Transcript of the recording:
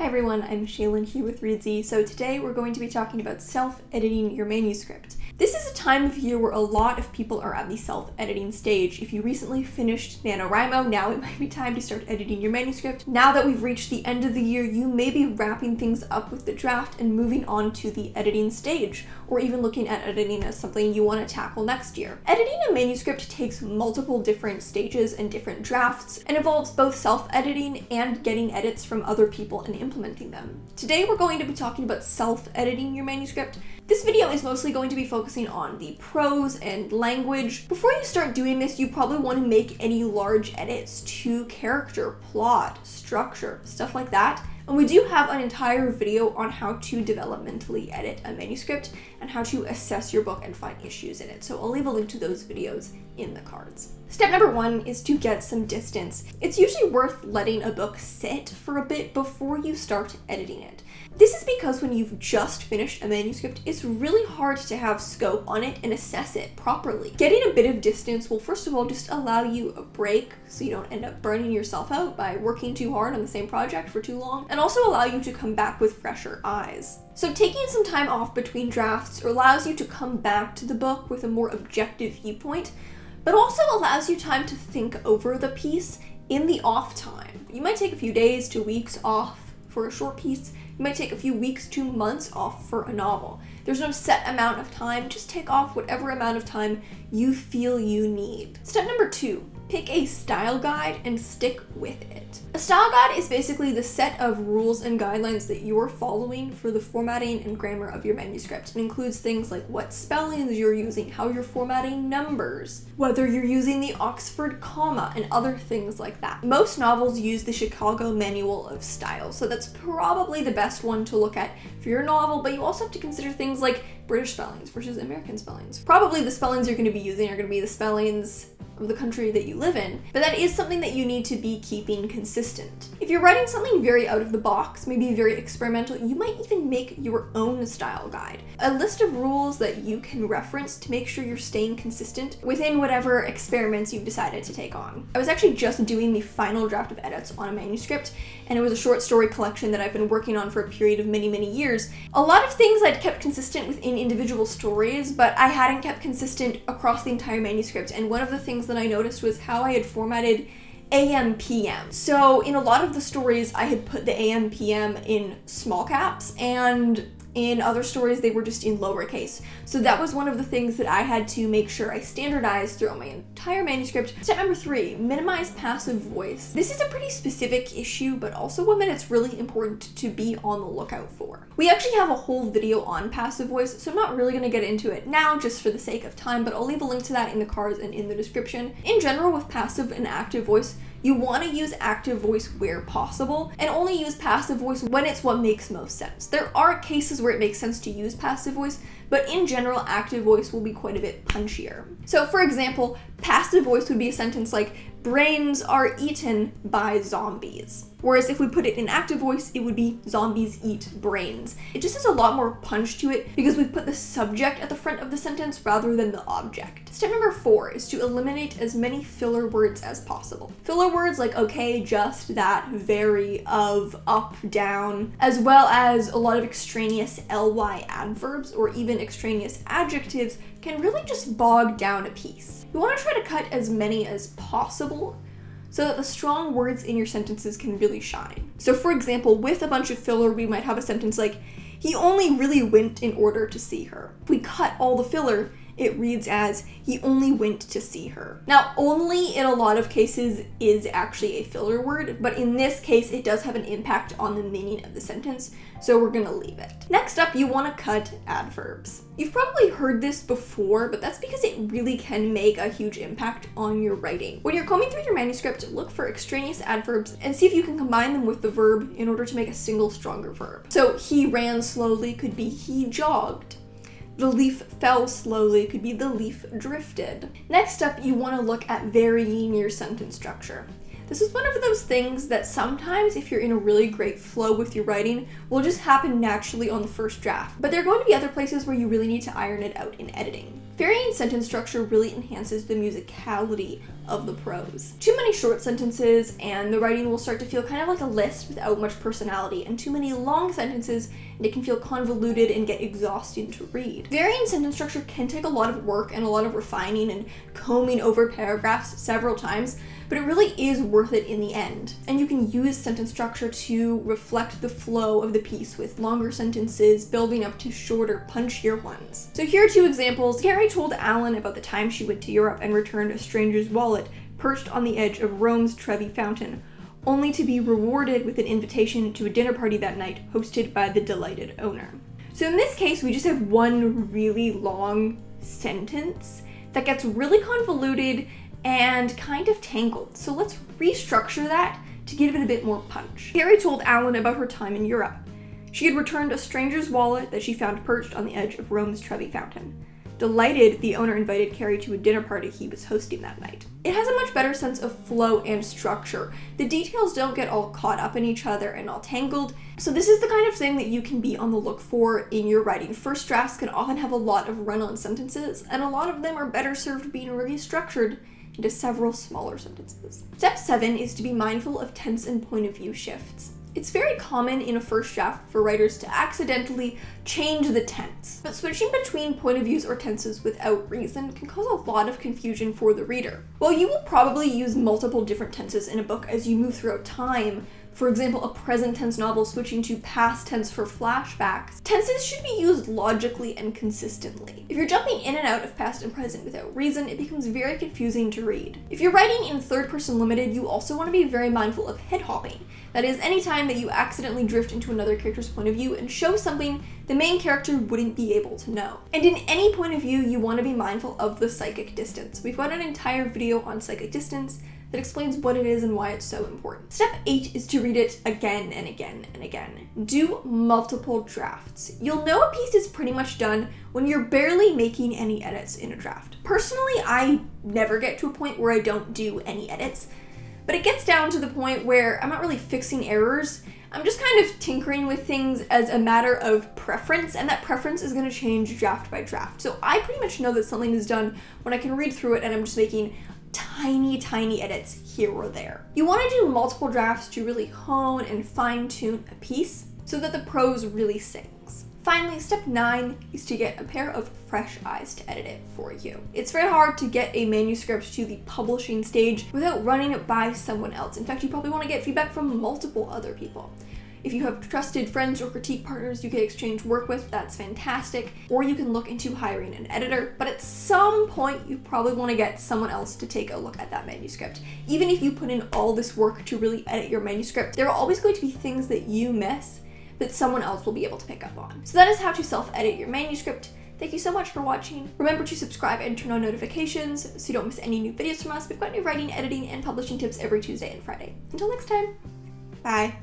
Hi everyone, I'm Shaylin here with Reedsy. So today we're going to be talking about self-editing your manuscript. This is a time of year where a lot of people are at the self-editing stage. If you recently finished NaNoWriMo, now it might be time to start editing your manuscript. Now that we've reached the end of the year, you may be wrapping things up with the draft and moving on to the editing stage, or even looking at editing as something you want to tackle next year. Editing a manuscript takes multiple different stages and different drafts, and involves both self-editing and getting edits from other people and implementing them. Today we're going to be talking about self-editing your manuscript. This video is mostly going to be focusing on the prose and language. Before you start doing this, you probably want to make any large edits to character, plot, structure, stuff like that. And we do have an entire video on how to developmentally edit a manuscript and how to assess your book and find issues in it. So I'll leave a link to those videos in the cards. Step number 1 is to get some distance. It's usually worth letting a book sit for a bit before you start editing it. This is because when you've just finished a manuscript, it's really hard to have scope on it and assess it properly. Getting a bit of distance will first of all just allow you a break so you don't end up burning yourself out by working too hard on the same project for too long, and also allow you to come back with fresher eyes. So taking some time off between drafts allows you to come back to the book with a more objective viewpoint, but also allows you time to think over the piece in the off time. You might take a few days to weeks off for a short piece. You might take a few weeks to months off for a novel. There's no set amount of time, just take off whatever amount of time you feel you need. Step number 2, pick a style guide and stick with it. A style guide is basically the set of rules and guidelines that you're following for the formatting and grammar of your manuscript. It includes things like what spellings you're using, how you're formatting numbers, whether you're using the Oxford comma, and other things like that. Most novels use the Chicago Manual of Style, so that's probably the best one to look at for your novel, but you also have to consider things like British spellings versus American spellings. Probably the spellings you're going to be using are going to be the spellings of the country that you live in, but that is something that you need to be keeping consistent. If you're writing something very out of the box, maybe very experimental, you might even make your own style guide. A list of rules that you can reference to make sure you're staying consistent within whatever experiments you've decided to take on. I was actually just doing the final draft of edits on a manuscript, and it was a short story collection that I've been working on for a period of many years. A lot of things I'd kept consistent within individual stories, but I hadn't kept consistent across the entire manuscript, and one of the things that I noticed was how I had formatted AM PM. So in a lot of the stories I had put the AM PM in small caps, and in other stories they were just in lowercase. So that was one of the things that I had to make sure I standardized throughout my entire manuscript. Step number 3, minimize passive voice. This is a pretty specific issue, but also one that it's really important to be on the lookout for. We actually have a whole video on passive voice, so I'm not really going to get into it now just for the sake of time, but I'll leave a link to that in the cards and in the description. In general, with passive and active voice, you want to use active voice where possible, and only use passive voice when it's what makes most sense. There are cases where it makes sense to use passive voice, but in general, active voice will be quite a bit punchier. So for example, passive voice would be a sentence like, brains are eaten by zombies. Whereas if we put it in active voice, it would be zombies eat brains. It just has a lot more punch to it because we've put the subject at the front of the sentence rather than the object. Step number 4 is to eliminate as many filler words as possible. Filler words like okay, just, that, very, of, up, down, as well as a lot of extraneous ly adverbs or even extraneous adjectives can really just bog down a piece. You want to try to cut as many as possible so that the strong words in your sentences can really shine. So for example, with a bunch of filler, we might have a sentence like, he only really went in order to see her. If we cut all the filler, it reads as, he only went to see her. Now, only in a lot of cases is actually a filler word, but in this case, it does have an impact on the meaning of the sentence, so we're gonna leave it. Next up, you wanna cut adverbs. You've probably heard this before, but that's because it really can make a huge impact on your writing. When you're combing through your manuscript, look for extraneous adverbs and see if you can combine them with the verb in order to make a single stronger verb. So he ran slowly could be he jogged. The leaf fell slowly could be the leaf drifted. Next up, you want to look at varying your sentence structure. This is one of those things that sometimes, if you're in a really great flow with your writing, will just happen naturally on the first draft. But there are going to be other places where you really need to iron it out in editing. Varying sentence structure really enhances the musicality of the prose. Too many short sentences and the writing will start to feel kind of like a list without much personality, and too many long sentences and it can feel convoluted and get exhausting to read. Varying sentence structure can take a lot of work and a lot of refining and combing over paragraphs several times, but it really is worth it in the end. And you can use sentence structure to reflect the flow of the piece with longer sentences building up to shorter, punchier ones. So here are two examples. Carrie told Alan about the time she went to Europe and returned a stranger's wallet perched on the edge of Rome's Trevi Fountain, only to be rewarded with an invitation to a dinner party that night hosted by the delighted owner. So in this case, we just have one really long sentence that gets really convoluted and kind of tangled. So let's restructure that to give it a bit more punch. Carrie told Alan about her time in Europe. She had returned a stranger's wallet that she found perched on the edge of Rome's Trevi Fountain. Delighted, the owner invited Carrie to a dinner party he was hosting that night. It has a much better sense of flow and structure. The details don't get all caught up in each other and all tangled, so this is the kind of thing that you can be on the look for in your writing. First drafts can often have a lot of run-on sentences, and a lot of them are better served being restructured into several smaller sentences. Step 7 is to be mindful of tense and point of view shifts. It's very common in a first draft for writers to accidentally change the tense, but switching between point of views or tenses without reason can cause a lot of confusion for the reader. While you will probably use multiple different tenses in a book as you move throughout time, for example, a present tense novel switching to past tense for flashbacks, tenses should be used logically and consistently. If you're jumping in and out of past and present without reason, it becomes very confusing to read. If you're writing in third person limited, you also want to be very mindful of head hopping. That is, any time that you accidentally drift into another character's point of view and show something the main character wouldn't be able to know. And in any point of view, you want to be mindful of the psychic distance. We've got an entire video on psychic distance that explains what it is and why it's so important. Step 8 is to read it again and again and again. Do multiple drafts. You'll know a piece is pretty much done when you're barely making any edits in a draft. Personally, I never get to a point where I don't do any edits, but it gets down to the point where I'm not really fixing errors. I'm just kind of tinkering with things as a matter of preference, and that preference is going to change draft by draft. So I pretty much know that something is done when I can read through it and I'm just making tiny edits here or there. You want to do multiple drafts to really hone and fine-tune a piece so that the prose really sings. Finally, step 9 is to get a pair of fresh eyes to edit it for you. It's very hard to get a manuscript to the publishing stage without running it by someone else. In fact, you probably want to get feedback from multiple other people. If you have trusted friends or critique partners you can exchange work with, that's fantastic. Or you can look into hiring an editor, but at some point you probably want to get someone else to take a look at that manuscript. Even if you put in all this work to really edit your manuscript, there are always going to be things that you miss that someone else will be able to pick up on. So that is how to self-edit your manuscript. Thank you so much for watching. Remember to subscribe and turn on notifications so you don't miss any new videos from us. We've got new writing, editing, and publishing tips every Tuesday and Friday. Until next time, bye.